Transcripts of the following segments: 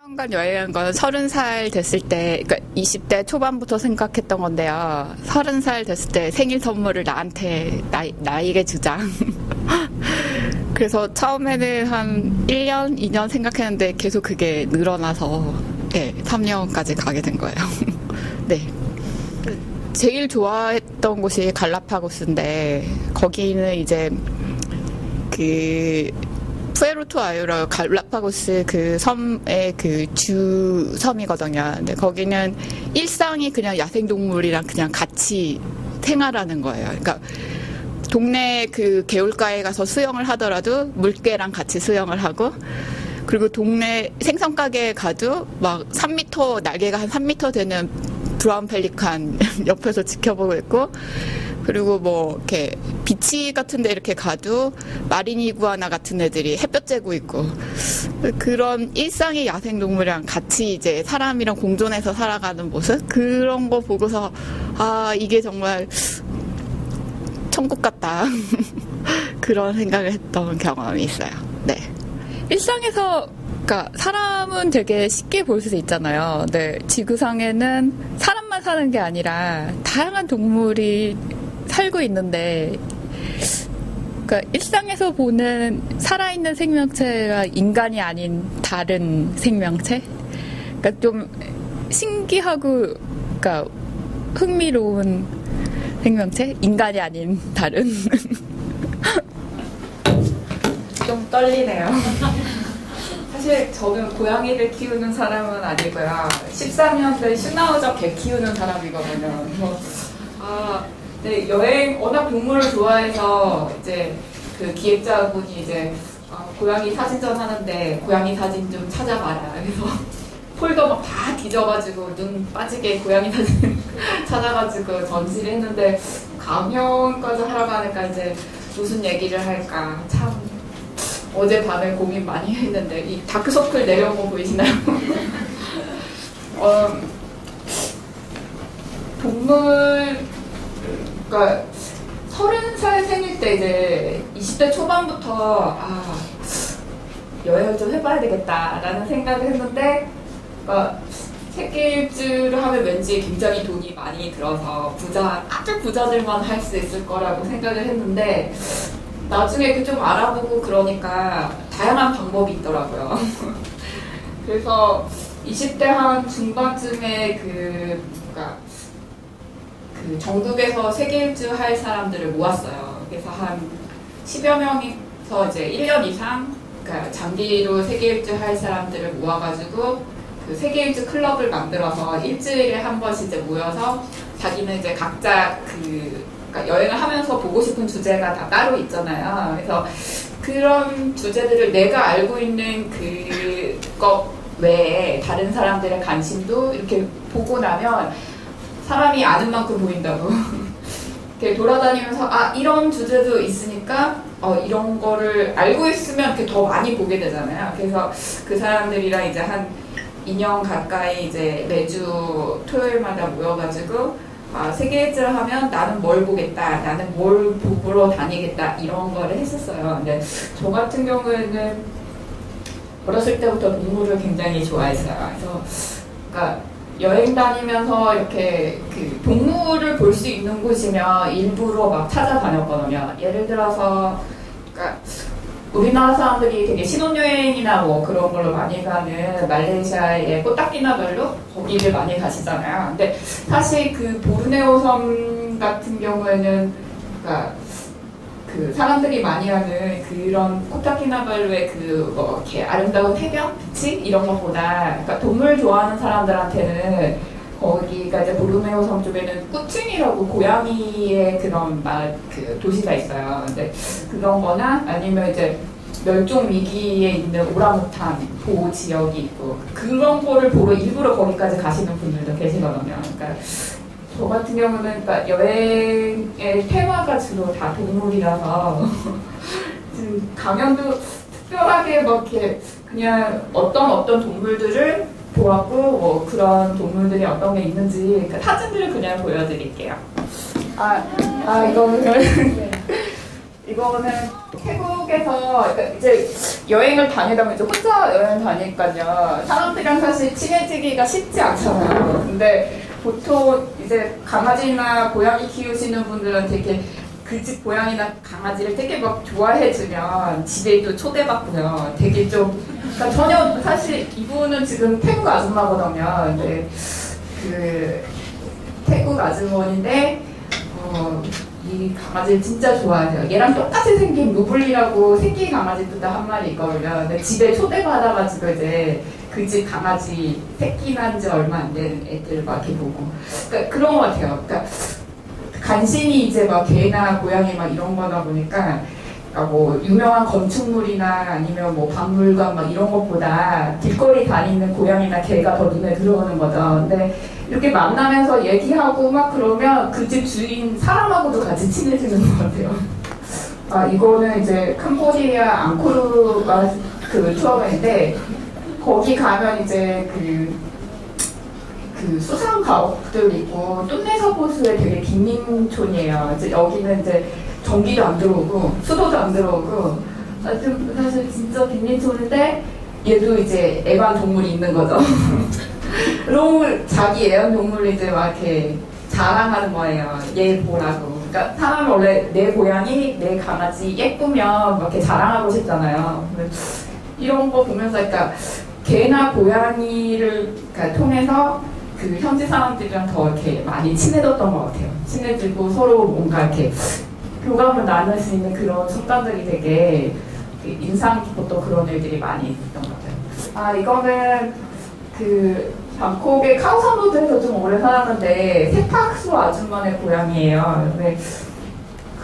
한간 여행한 건 30살 됐을 때, 그러니까 20대 초반부터 생각했던 건데요. 30살 됐을 때 생일 선물을 나한테 나에게 주자. 그래서 처음에는 한 1년, 2년 생각했는데 계속 그게 늘어나서 네, 3년까지 가게 된 거예요. 네. 제일 좋아했던 곳이 갈라파고스인데 거기는 이제 그 푸에르토아유로 갈라파고스 그 섬의 그 주 섬이거든요. 근데 거기는 일상이 그냥 야생동물이랑 그냥 같이 생활하는 거예요. 그러니까 동네 그 개울가에 가서 수영을 하더라도 물개랑 같이 수영을 하고, 그리고 동네 생선 가게에 가도 막 3m, 날개가 한 3m 되는 브라운 펠리칸 옆에서 지켜보고 있고, 그리고 뭐 이렇게 비치 같은 데 이렇게 가도 마린 이구아나 같은 애들이 햇볕 쬐고 있고, 그런 일상의 야생동물이랑 같이 이제 사람이랑 공존해서 살아가는 모습, 그런 거 보고서 아, 이게 정말 천국 같다. 그런 생각을 했던 경험이 있어요. 네. 일상에서 그러니까 사람은 되게 쉽게 볼 수 있잖아요. 네, 지구상에는 사람만 사는 게 아니라 다양한 동물이 살고 있는데, 그러니까 일상에서 보는 살아있는 생명체가 인간이 아닌 다른 생명체? 그러니까 좀 신기하고, 그러니까 흥미로운 생명체? 인간이 아닌 다른. 좀 떨리네요. 사실 저는 고양이를 키우는 사람은 아니고요. 13년 된 슈나우저 개 키우는 사람이거든요. 네, 여행 워낙 동물을 좋아해서 이제 그 기획자분이 이제 고양이 사진전 하는데 고양이 사진 좀 찾아봐라. 그래서 폴더 막 다 뒤져가지고 눈 빠지게 고양이 사진 찾아가지고 전시를 했는데, 강연까지 하러 가니까 이제 무슨 얘기를 할까 참 어젯밤에 고민 많이 했는데, 이 다크서클 내려온 거 보이시나요? 동물, 그러니까 30살 생일 때 이제 20대 초반부터 여행을 좀 해봐야 되겠다라는 생각을 했는데, 그러니까 세계 일주를 하면 왠지 굉장히 돈이 많이 들어서 아주 부자들만 할 수 있을 거라고 생각을 했는데, 나중에 이렇게 좀 알아보고 그러니까 다양한 방법이 있더라고요. 그래서 20대 한 중반쯤에 그러니까 그 전국에서 세계 일주 할 사람들을 모았어요. 그래서 한 10여 명이서 이제 1년 이상 그러니까 장기로 세계 일주 할 사람들을 모아가지고 그 세계 일주 클럽을 만들어서 일주일에 한 번씩 이제 모여서 자기는 이제 각자 그러니까 여행을 하면서 보고 싶은 주제가 다 따로 있잖아요. 그래서 그런 주제들을 내가 알고 있는 그것 외에 다른 사람들의 관심도 이렇게 보고 나면 사람이 아는 만큼 보인다고. 이렇게 돌아다니면서 이런 주제도 있으니까 이런 거를 알고 있으면 이렇게 더 많이 보게 되잖아요. 그래서 그 사람들이랑 이제 한 2년 가까이 이제 매주 토요일마다 모여가지고 세계 일주를 하면 나는 뭘 보겠다, 나는 뭘 보러 다니겠다, 이런 거를 했었어요. 근데 저 같은 경우에는 어렸을 때부터 동물을 굉장히 좋아했어요. 그래서 그러니까 여행 다니면서 이렇게 그 동물을 볼 수 있는 곳이면 일부러 막 찾아다녔거든요. 예를 들어서 그러니까 우리나라 사람들이 되게 신혼여행이나 뭐 그런 걸로 많이 가는 말레이시아의 코타키나발루, 거기를 많이 가시잖아요. 근데 사실 그 보르네오 섬 같은 경우에는 그러니까 그 사람들이 많이 하는 그런 코타키나발루의 그 뭐 이렇게 아름다운 해변, 비치 이런 것보다, 그러니까 동물 좋아하는 사람들한테는 거기가 이제 보르네오 섬 쪽에는 꾸칭이라고 고양이의 그런 그 도시가 있어요. 근데 그런 거나 아니면 이제 멸종 위기에 있는 오랑우탄 보호 지역이 있고, 그런 거를 보러 일부러 거기까지 가시는 분들도 계시거든요. 그러니까 저 같은 경우는 그러니까 여행의 테마가 주로 다 동물이라서 강연도 특별하게 막 이렇게 그냥 어떤 동물들을 보았고 뭐 그런 동물들이 어떤 게 있는지 그 사진들을 그냥 보여드릴게요. 이거는 이거는 태국에서 그러니까 이제 여행을 다니다 보면 이제 혼자 여행 다니니까요. 사람들이랑 사실 친해지기가 쉽지 않잖아요. 근데 보통 이제 강아지나 고양이 키우시는 분들은 되게 그 집 고양이나 강아지를 되게 막 좋아해주면 집에 또 초대받고요. 되게 좀 그러니까 전혀 사실 이분은 지금 태국 아줌마거든요. 근데 그 태국 아주머니인데 이 강아지를 진짜 좋아해요. 얘랑 똑같이 생긴 루블리라고 새끼 강아지도 한 마리 있거든요. 근데 집에 초대받아가지고 이제 그 집 강아지 새끼 난 지 얼마 안 된 애들 막 이렇게 보고. 그러니까 그런 것 같아요. 그러니까 관심이 이제 막 개나 고양이 막 이런 거다 보니까 뭐 유명한 건축물이나 아니면 뭐 박물관 막 이런 것보다 길거리 다니는 고양이나 개가 더 눈에 들어오는 거죠. 근데 이렇게 만나면서 얘기하고 막 그러면 그 집 주인 사람하고도 같이 친해지는 것 같아요. 아, 이거는 이제 캄보디아 앙코르가 그 투어가인데 거기 가면 이제 그 수상 가옥들 있고 뚠네서포스의 되게 빈민촌이에요. 이제 여기는 이제 전기도 안 들어오고 수도도 안 들어오고 하여튼 사실 진짜 빈민촌인데 얘도 이제 애완동물이 있는 거죠. 너무 자기 애완동물을 이제 막 이렇게 자랑하는 거예요. 얘 보라고. 그러니까 사람이 원래 내 고양이, 내 강아지 예쁘면 막 이렇게 자랑하고 싶잖아요. 이런 거 보면서 그러니까 개나 고양이를 그러니까 통해서 그 현지 사람들이랑 더 이렇게 많이 친해졌던 것 같아요. 친해지고 서로 뭔가 이렇게 교감을 나눌 수 있는 그런 순간들이 되게 인상 깊었던 그런 일들이 많이 있었던 것 같아요. 아, 이거는 그 방콕의 카오산로드에서 좀 오래 살았는데 세탁소 아줌마네 고향이에요. 근데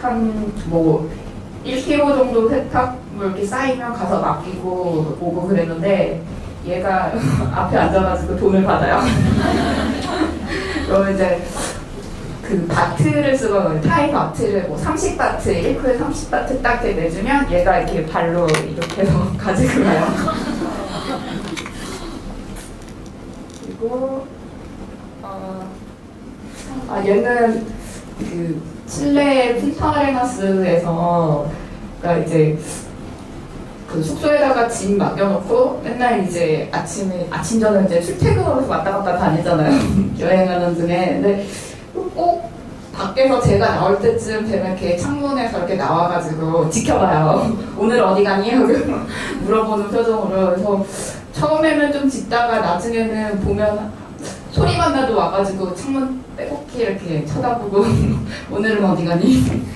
한 뭐 1kg 정도 세탁물 이렇게 쌓이면 가서 맡기고 오고 그랬는데 얘가 앞에 앉아가지고 돈을 받아요. 그러면 이제 그 바트를 쓰거든요. 타이 바트를 뭐 30바트, 1kg에 30바트 딱 내주면 얘가 이렇게 발로 이렇게 해서 가지고 가요. 그리고 얘는 그 칠레 푼타아레나스에서 그러니까 이제 그 숙소에다가 짐 맡겨놓고 맨날 이제 아침 저녁 이제 출퇴근하면서 왔다 갔다 다니잖아요. 여행하는 중에. 근데 꼭 밖에서 제가 나올 때쯤 되면 이렇게 창문에서 이렇게 나와가지고 지켜봐요. 오늘 어디 가니? 하고 물어보는 표정으로. 그래서 처음에는 좀 짖다가 나중에는 보면 소리만 나도 와가지고 창문 빼곡히 이렇게 쳐다보고 오늘은 어디 가니?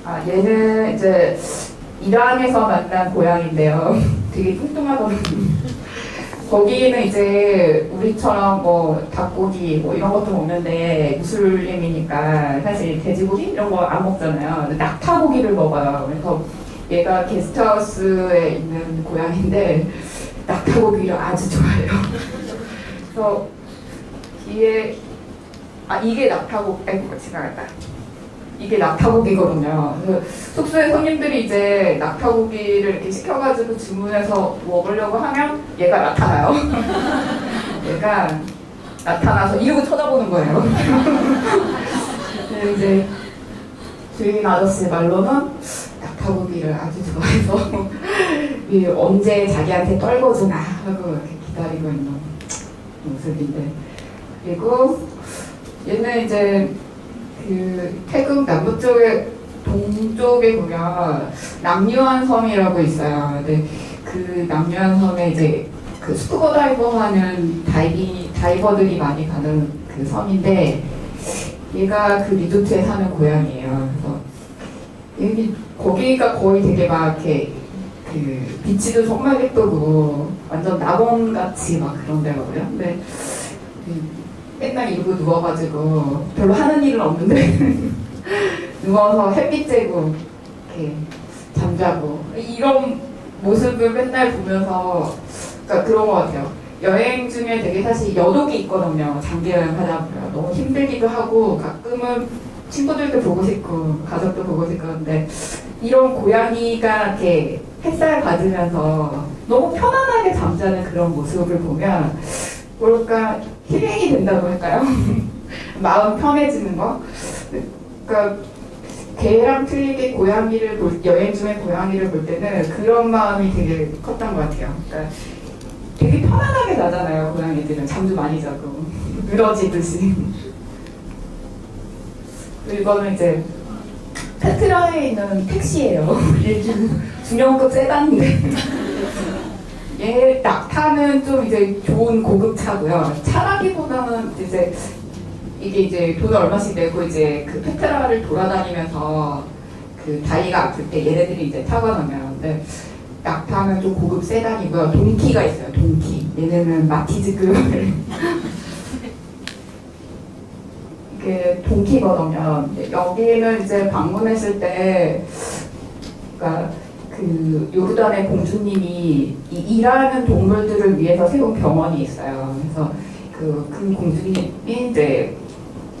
아, 얘는 이제 이란에서 만난 고양인데요. 되게 뚱뚱하거든요. 거기는 이제 우리처럼 뭐 닭고기 뭐 이런 것도 먹는데 무슬림이니까 사실 돼지고기 이런 거 안 먹잖아요. 낙타고기를 먹어요. 그래서 얘가 게스트하우스에 있는 고양인데 낙타고기를 아주 좋아해요. 그래서 뒤에 이게 낙타고기, 아이고 지나갔다. 이게 낙타고기거든요. 숙소에 손님들이 이제 낙타고기를 이렇게 시켜가지고 주문해서 먹으려고 하면 얘가 나타나요. 얘가 나타나서 이러고 쳐다보는 거예요. 이제 주인 아저씨 말로는 낙타고기를 아주 좋아해서 언제 자기한테 떨궈주나 하고 이렇게 기다리고 있는 모습인데, 그리고 얘는 이제 그 태국 남부 쪽에 동쪽에 보면 남유안 섬이라고 있어요. 근데 그 남유안 섬에 이제 그 스쿠버 다이버 하는 다이버들이 많이 가는 그 섬인데 얘가 그 리조트에 사는 고양이에요. 그래서 거기가 거의 되게 막 이렇게 그 비치도 정말 예쁘고 완전 낙원같이 막 그런 데거든요. 근데 맨날 이러고 누워가지고 별로 하는 일은 없는데 누워서 햇빛 쬐고 이렇게 잠자고 이런 모습을 맨날 보면서 그러니까 그런 것 같아요. 여행 중에 되게 사실 여독이 있거든요. 장기 여행 하다 보면 너무 힘들기도 하고 가끔은 친구들도 보고 싶고 가족도 보고 싶고 근데 이런 고양이가 이렇게 햇살 받으면서 너무 편안하게 잠자는 그런 모습을 보면 뭐랄까 힐링이 된다고 할까요? 마음 편해지는 거? 그러니까 개랑 틀리게 여행 중에 고양이를 볼 때는 그런 마음이 되게 컸던 것 같아요. 그러니까 되게 편안하게 자잖아요, 고양이들은. 잠도 많이 자고. 늘어지듯이. 그리고 이거는 이제 페트라에 있는 택시예요. 얘 중형급 세단인데. 얘 낙타는 좀 이제 좋은 고급 차고요. 차라기보다는 이제 이게 이제 돈을 얼마씩 내고 이제 그 페트라를 돌아다니면서 그 다리가 아플 때 얘네들이 이제 타거든요. 근데 낙타는 좀 고급 세단이고요. 동키가 있어요. 동키. 얘네는 마티즈급. 이게 동키거든요. 여기는 이제 방문했을 때, 그러니까 그 요르단의 공주님이 일하는 동물들을 위해서 세운 병원이 있어요. 그래서 그 공주님이 이제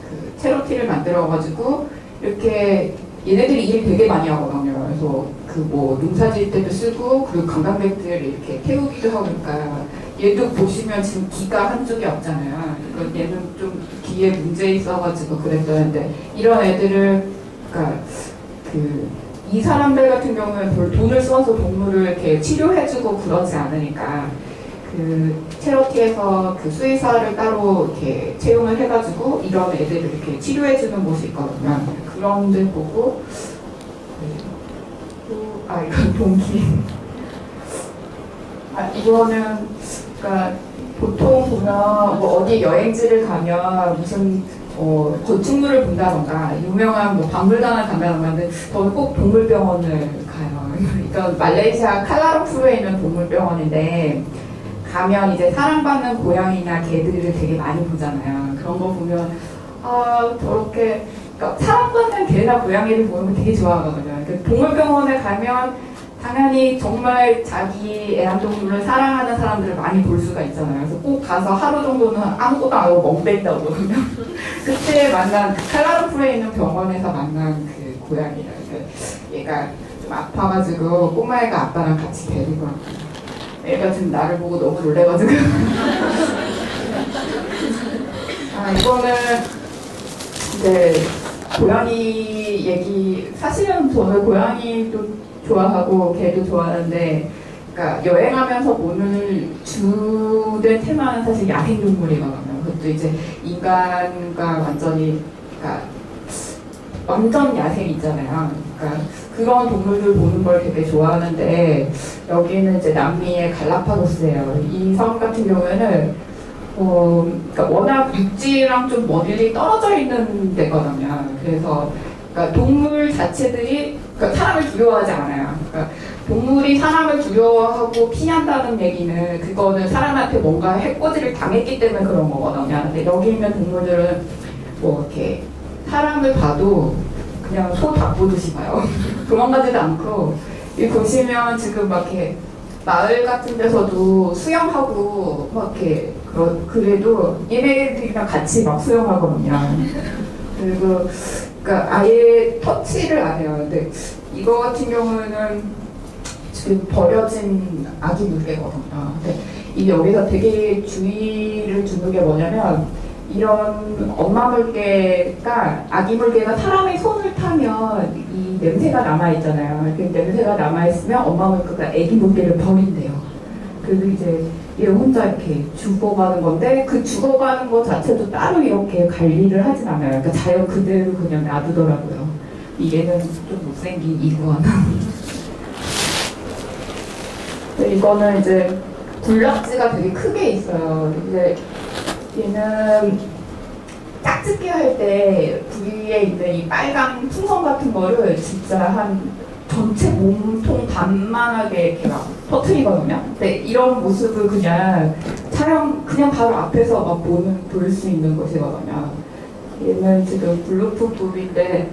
그 체로티를 만들어가지고 이렇게 얘네들이 일 되게 많이 하거든요. 그래서 그 뭐 농사 지을 때도 쓰고 그리고 관광객들 이렇게 태우기도 하고 그러니까 얘도 보시면 지금 귀가 한쪽이 없잖아요. 그러니까 얘는 좀 귀에 문제 있어가지고 그랬었는데 이런 애들을 그러니까 이 사람들 같은 경우는 별 돈을 써서 동물을 이렇게 치료해주고 그러지 않으니까 그 체러티에서 그 수의사를 따로 이렇게 채용을 해가지고 이런 애들을 이렇게 치료해주는 곳이 있거든요. 그런 데 보고 이건 동기. 이거는 그러니까 보통 보면 뭐 어디 여행지를 가면 무슨 건축물을 본다던가 유명한 뭐 박물관을 간다던가 근데 저는 꼭 동물병원을 가요. 이건 말레이시아 칼라루푸르에 있는 동물병원인데 가면 이제 사랑받는 고양이나 개들을 되게 많이 보잖아요. 그런 거 보면 저렇게 그러니까 사랑받는 개나 고양이를 보는 거 되게 좋아하거든요. 그러니까 동물병원에 가면 당연히 정말 자기 애완동물을 사랑하는 사람들을 많이 볼 수가 있잖아요. 그래서 꼭 가서 하루 정도는 아무것도 안 하고 멍 뺀다고 그러거든요. 그때 만난 칼라루푸르에 있는 병원에서 만난 그 고양이가 얘가 좀 아파가지고 꼬마애가 아빠랑 같이 데리고 왔거든요. 애가 지금 나를 보고 너무 놀래가지고 이거는 이제 고양이 얘기 사실은 저는 고양이도 좋아하고 개도 좋아하는데 그러니까 여행하면서 보는 주된 테마는 사실 야생동물이거든요. 그것도 이제 인간과 완전히 그러니까 완전 야생 있잖아요. 그러니까 그런 동물들 보는 걸 되게 좋아하는데 여기는 이제 남미의 갈라파고스예요. 이 섬 같은 경우에는 그러니까 워낙 육지랑 좀 멀리 떨어져 있는 데거든요. 그래서 그러니까 동물 자체들이 그러니까 사람을 두려워하지 않아요. 그러니까 동물이 사람을 두려워하고 피한다는 얘기는 그거는 사람한테 뭔가 해코지를 당했기 때문에 그런 거거든요. 근데 여기 있는 동물들은 뭐 이렇게 사람을 봐도 그냥 소 닭 보듯이 봐요. 도망가지도 않고 여기 보시면 지금 막 이렇게 마을 같은 데서도 수영하고 막 이렇게 그래도 얘네들이랑 같이 막 수영하거든요. 그리고 그러니까 아예 터치를 안 해요. 근데 이거 같은 경우는 지금 버려진 아기 물개거든요. 근데 이 여기서 되게 주의를 주는 게 뭐냐면 이런 엄마 물개가 아기 물개가 사람의 손을 타면 이 냄새가 남아있잖아요. 그 냄새가 남아있으면 엄마 물개가 아기 물개를 버린대요. 그래서 이제 얘 혼자 이렇게 죽어가는 건데 그 죽어가는 것 자체도 따로 이렇게 관리를 하진 않아요. 그러니까 자연 그대로 그냥 놔두더라고요. 얘는 좀 못생긴 이구아나. 이거는 이제 군락지가 되게 크게 있어요. 이제 얘는 짝짓기 할 때 부위에 있는 이 빨간 풍선 같은 거를 진짜 한 전체 몸통 반만하게 이렇게 막 터트리거든요. 근데 이런 모습을 그냥 그냥 바로 앞에서 막 볼 수 있는 것이거든요. 얘는 지금 블루푸급인데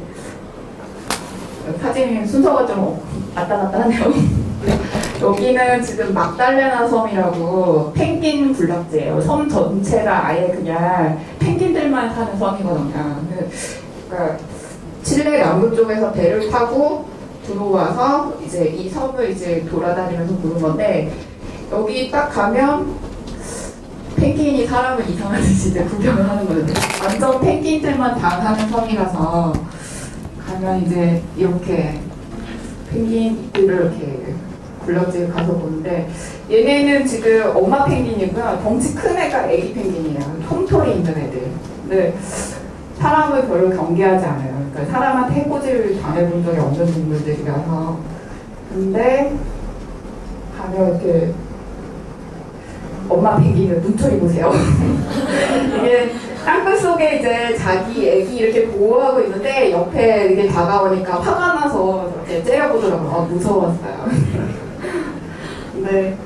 사진 순서가 좀 왔다 갔다 하네요. 여기는 지금 막달레나 섬이라고 펭귄 군락지예요. 섬 전체가 아예 그냥 펭귄들만 사는 섬이거든요. 그러니까 칠레 남부 쪽에서 배를 타고 들어와서 이제 이 섬을 이제 돌아다니면서 보는 건데 여기 딱 가면 펭귄이 사람을 이상하듯이 이제 구경을 하는 거거든요. 완전 펭귄들만 다 사는 섬이라서 가면 이제 이렇게 펭귄들을 이렇게 굴럭질 가서 보는데, 얘네는 지금 엄마 펭귄이고요. 덩치 큰 애가 애기 펭귄이에요. 솜털이 있는 애들. 근데 사람을 별로 경계하지 않아요. 그러니까 사람한테 해코지를 당해본 적이 없는 동물들이라서. 근데 가면 이렇게 엄마 펭귄을 눈초리 보세요. 이게 땅굴 속에 이제 자기 애기 이렇게 보호하고 있는데 옆에 이게 다가오니까 화가 나서 이렇게 째려보더라고요. 무서웠어요. 근데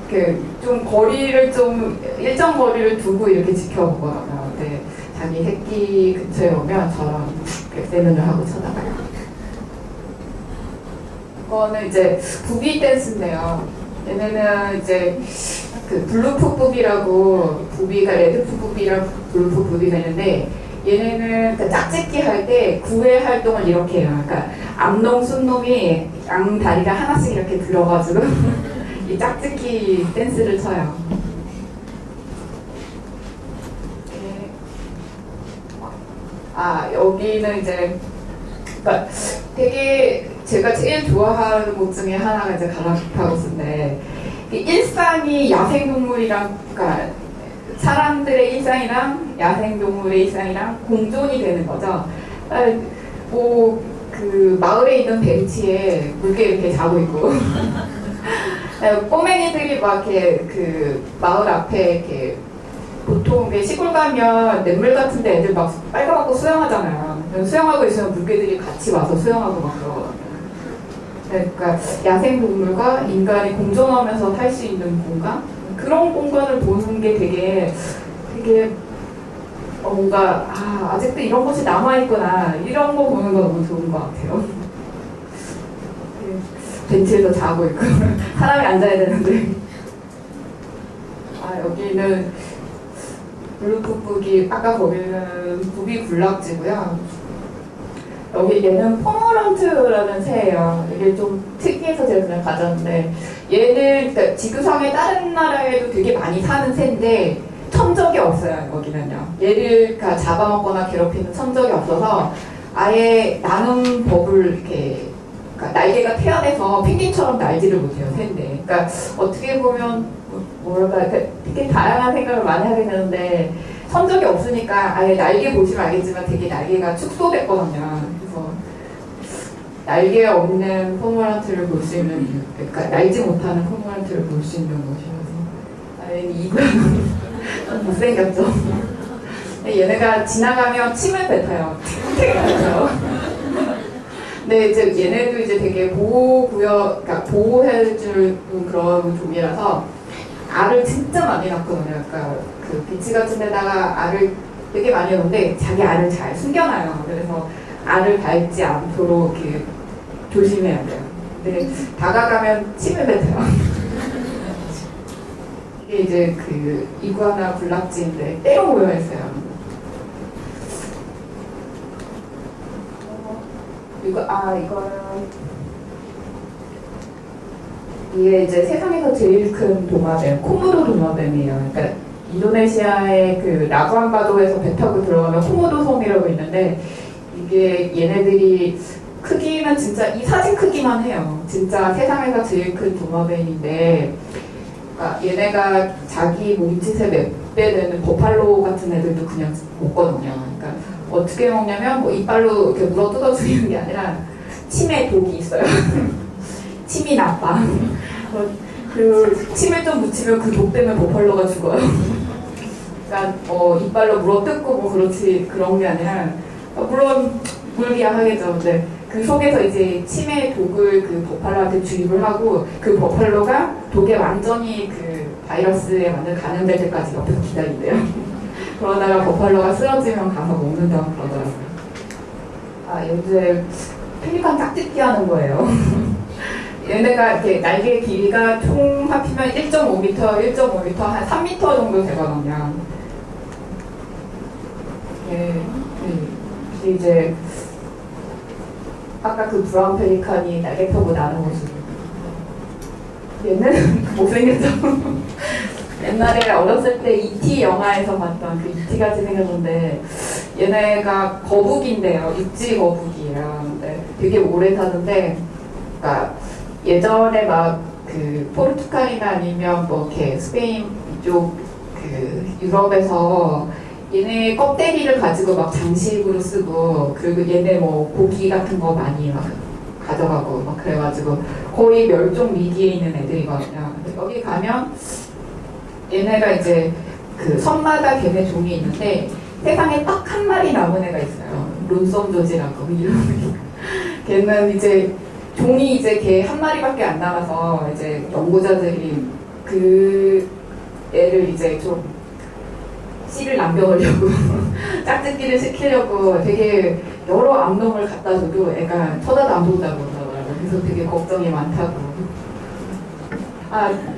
좀 거리를 좀 일정 거리를 두고 이렇게 지켜보거든요. 근데 자기 새끼 근처에 오면 저런 백세눈을 하고 쳐다봐요. 이거는 이제 부비 댄스인데요. 얘네는 이제 그 블루푸 부비라고, 부비가 레드푸 부비랑 블루푸 부비가 있는데, 얘네는 그 짝짓기 할 때 구애 활동을 이렇게 해요. 그러니까 암놈, 순놈이 양 다리를 하나씩 이렇게 들어가지고 이 짝짓기 댄스를 춰요. 여기는 이제 그러니까 되게 제가 제일 좋아하는 곳 중에 하나가 이제 갈라파고스인데, 일상이 야생동물이랑, 그러니까 사람들의 일상이랑 야생동물의 일상이랑 공존이 되는 거죠. 그 마을에 있는 벤치에 물개 이렇게 자고 있고 꼬맹이들이 막 이렇게 그 마을 앞에 이렇게, 보통 시골 가면 냇물 같은데 애들 막 빨가벗고 수영하잖아요. 수영하고 있으면 물개들이 같이 와서 수영하고 막 그러거든요. 그러니까 야생동물과 인간이 공존하면서 살 수 있는 공간? 그런 공간을 보는 게 되게 뭔가 아직도 이런 것이 남아있구나, 이런 거 보는 거 너무 좋은 것 같아요. 벤치에서 자고 있고 사람이 앉아야 되는데. 여기는 블루푸푸기, 아까 거기는 부비 군락지고요. 여기 얘는 포머런트라는 새예요. 이게 좀 특이해서 제가 그냥 가져왔는데, 얘는 그러니까 지구상의 다른 나라에도 되게 많이 사는 새인데 천적이 없어요. 여기는요. 얘를 그러니까 잡아먹거나 괴롭히는 천적이 없어서 아예 나는 법을 이렇게, 그러니까 날개가 태어나서 펭귄처럼 날지를 못해요, 새인데. 그러니까 어떻게 보면 뭐랄까 되게 다양한 생각을 많이 하게 되는데, 천적이 없으니까 아예 날개 보시면 알겠지만 되게 날개가 축소됐거든요. 그래서 날개 없는 포머란트를 볼 수 있는 이유, 그러니까 날지 못하는 포머란트를 볼 수 있는 곳이라서. 이거는 좀 못생겼죠. 얘네가 지나가면 침을 뱉어요. 되게 뱉어요. 근데 이제 얘네도 이제 되게 보호구역, 그러니까 보호해줄 그런 종이라서 알을 진짜 많이 낳거든요. 그러니까 그 비치 같은 데다가 알을 되게 많이 넣는데 자기 알을 잘 숨겨놔요. 그래서 알을 밟지 않도록 이렇게 조심해야 돼요. 근데 다가가면 침을 뱉어요. 이게 이제 그 이구아나 군락지인데 때로 모여 있어요. 이거는 이게 이제 세상에서 제일 큰 도마뱀, 코모도 도마뱀이에요. 그러니까 인도네시아의 그 라부안바도에서 배 타고 들어가면 코모도 섬이라고 있는데, 이게 얘네들이 크기는 진짜 이 사진 크기만 해요. 진짜 세상에서 제일 큰 도마뱀인데, 그러니까 얘네가 자기 몸짓의 몇 배 되는 버팔로 같은 애들도 그냥 먹거든요. 그러니까 어떻게 먹냐면 뭐 이빨로 이렇게 물어 뜯어 죽이는 게 아니라 침에 독이 있어요. 침이 나빠. 그 침을 좀 묻히면 그 독 때문에 버팔로가 죽어요. 그러니까 이빨로 물어 뜯고 뭐 그렇지, 그런 게 아니라, 물론 물기야 하겠죠. 근데 그 속에서 이제 침의 독을 그 버팔로한테 주입을 하고, 그 버팔로가 독에 완전히 그 바이러스에 완전 감염될 때까지 옆에서 기다린대요. 그러다가 버팔로가 쓰러지면 가서 먹는다고 그러더라고요. 요새 펠리칸 짝짓기 하는 거예요. 얘네가 이렇게 날개 길이가 총 합치면 1.5m 한 3m 정도 되거든요. 이제 아까 그 브라운 펠리칸이 날개 펴고 나는 모습. 얘는 못생겼죠. 옛날에 어렸을 때 E.T. 영화에서 봤던 그 E.T. 같이 생겼는데 얘네가 거북인데요. 육지 거북이에요. 근데 되게 오래 사는데 그러니까 예전에 막 그 포르투갈이나 아니면 뭐 이렇게 스페인 이쪽 그 유럽에서 얘네 껍데기를 가지고 막 장식으로 쓰고 그리고 얘네 뭐 고기 같은 거 많이 막 가져가고 막 그래가지고 거의 멸종 위기에 있는 애들이거든요. 여기 가면 얘네가 이제 그 섬마다 걔네 종이 있는데 세상에 딱 한 마리 남은 애가 있어요. 론썸조지라고 이름이. 걔는 이제 종이 이제 걔 한 마리밖에 안 남아서 이제 연구자들이 그 애를 이제 좀 씨를 남겨놓으려고 짝짓기를 시키려고 되게 여러 암놈을 갖다 줘도 애가 쳐다도 안 본다고 그러더라고요. 그래서 되게 걱정이 많다고.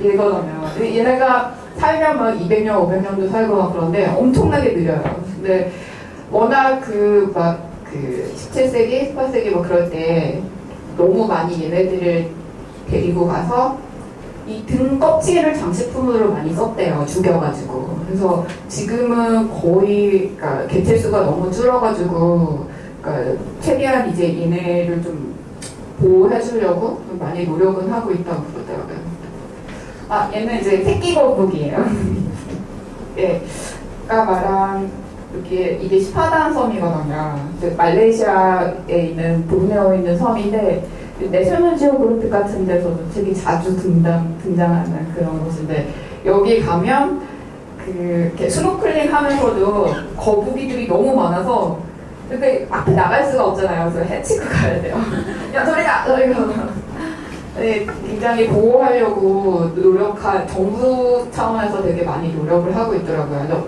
이거든요. 얘네가 살면 막 200년, 500년도 살고 막 그런데 엄청나게 느려요. 근데 워낙 그 17세기, 18세기 뭐 그럴 때 너무 많이 얘네들을 데리고 가서 이 등 껍질을 장식품으로 많이 썼대요. 죽여가지고. 그래서 지금은 거의 그러니까 개체수가 너무 줄어가지고 그러니까 최대한 이제 얘네를 좀 보호해주려고 좀 많이 노력은 하고 있다고 그러더라고요. 얘는 이제 새끼 거북이에요. 예, 아까 말한 이게 시파단 섬이거든요. 말레이시아에 있는 보르네오에 있는 섬인데 내셔널 지오그래픽 같은 데서도 되게 자주 등장하는 그런 곳인데 여기 가면 이렇게 스노클링 하면서도 거북이들이 너무 많아서 근데 앞에 나갈 수가 없잖아요. 그래서 해치고 가야 돼요. 야 저리 가. 네, 굉장히 보호하려고 정부 차원에서 되게 많이 노력을 하고 있더라고요.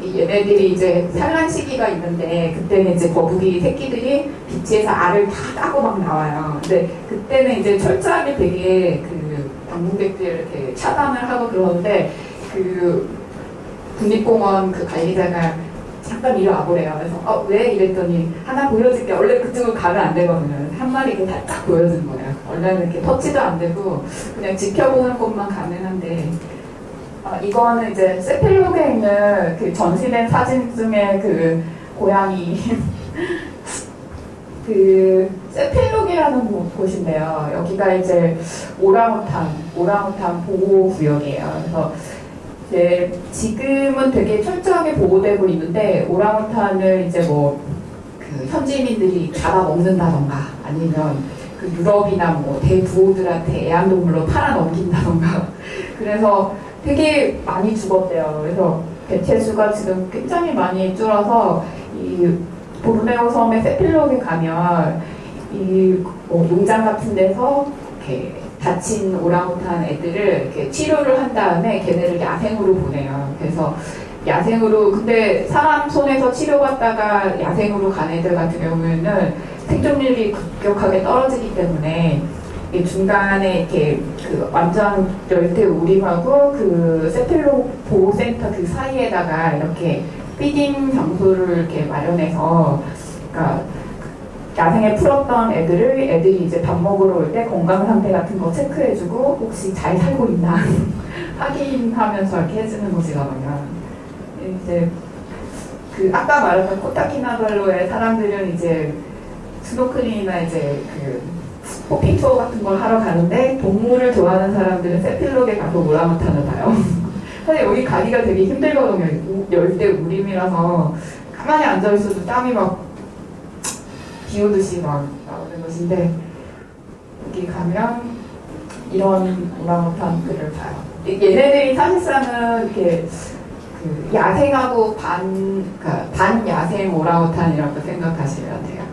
얘네들이 이제 산란 시기가 있는데 그때는 이제 거북이 새끼들이 비치에서 알을 다 까고 막 나와요. 근데 그때는 이제 철저하게 되게 그 방문객들 이렇게 차단을 하고 그러는데 그 국립공원 그 관리자가 잠깐 이리 와보래요. 그래서 왜? 이랬더니 하나 보여줄게. 원래 그쪽으로 가면 안 되거든요. 한 마리 이렇게 살짝 보여주는 거예요. 원래는 이렇게 터치도 안 되고 그냥 지켜보는 것만 가능한데 이거는 이제 세필록에 있는 그 전시된 사진 중에 그 고양이 그 세필록이라는 곳인데요. 여기가 이제 오랑우탄 보호구역이에요. 그래서 이제 지금은 되게 철저하게 보호되고 있는데 오랑우탄을 이제 뭐 그 현지민들이 잡아먹는다던가 아니면 그 유럽이나 뭐 대부호들한테 애완동물로 팔아넘긴다던가 그래서 되게 많이 죽었대요. 그래서 개체수가 지금 굉장히 많이 줄어서 이 보르네오 섬의 세필록에 가면 이 농장 같은 데서 이렇게 다친 오랑우탄 애들을 이렇게 치료를 한 다음에 걔네를 야생으로 보내요. 그래서 야생으로 근데 사람 손에서 치료받다가 야생으로 간 애들 같은 경우에는 생존율이 급격하게 떨어지기 때문에 중간에 이렇게 그 완전 열대 우림하고 그 세필록 보호센터 그 사이에다가 이렇게 피딩 장소를 이렇게 마련해서 그러니까 야생에 풀었던 애들이 이제 밥 먹으러 올 때 건강 상태 같은 거 체크해주고 혹시 잘 살고 있나 확인하면서 이렇게 해주는 곳이거든요. 이제 그 아까 말했던 코타키나발루의 사람들은 이제 스노클링이나 이제 그 호핑 투어 같은 걸 하러 가는데 동물을 좋아하는 사람들은 세필록에 가서 오랑우탄을 봐요. 사실 여기 가기가 되게 힘들거든요. 열대 우림이라서 가만히 앉아있어도 땀이 막 비 오듯이 막 나오는 것인데 여기 가면 이런 오랑우탄들을 봐요. 얘네들이 사실상은 이렇게 그 야생하고 반야생 오랑우탄이라고 생각하시면 돼요.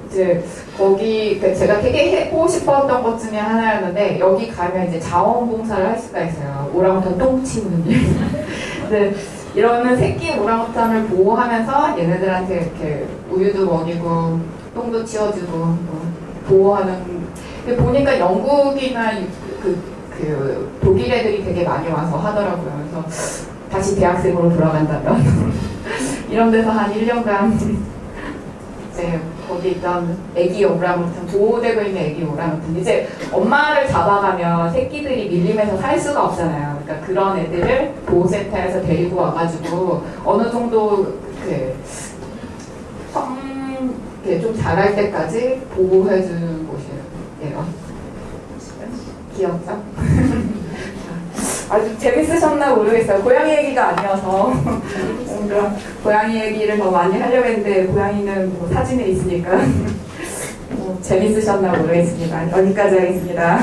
이제 거기 제가 되게 해보고 싶었던 것 중에 하나였는데 여기 가면 이제 자원봉사를 할 수가 있어요. 오랑우탄 똥 치우는 일. 근데 이러는 새끼 오랑우탄을 보호하면서 얘네들한테 이렇게 우유도 먹이고 똥도 치워주고 보호하는. 근데 보니까 영국이나 그 독일 애들이 되게 많이 와서 하더라고요. 그래서 다시 대학생으로 돌아간다면 이런 데서 한 1년간 이제 거기 있던 애기 오랑우탄, 보호되고 있는 애기 오랑우탄. 이제 엄마를 잡아가면 새끼들이 밀림에서 살 수가 없잖아요. 그러니까 그런 애들을 보호센터에서 데리고 와가지고 어느 정도 좀 자랄 때까지 보호해주는 곳이에요. 귀엽죠? 아주 재밌으셨나 모르겠어요. 고양이 얘기가 아니어서 뭔가 고양이 얘기를 더 많이 하려고 했는데 고양이는 뭐 사진에 있으니까 뭐 재밌으셨나 모르겠습니다. 여기까지 하겠습니다.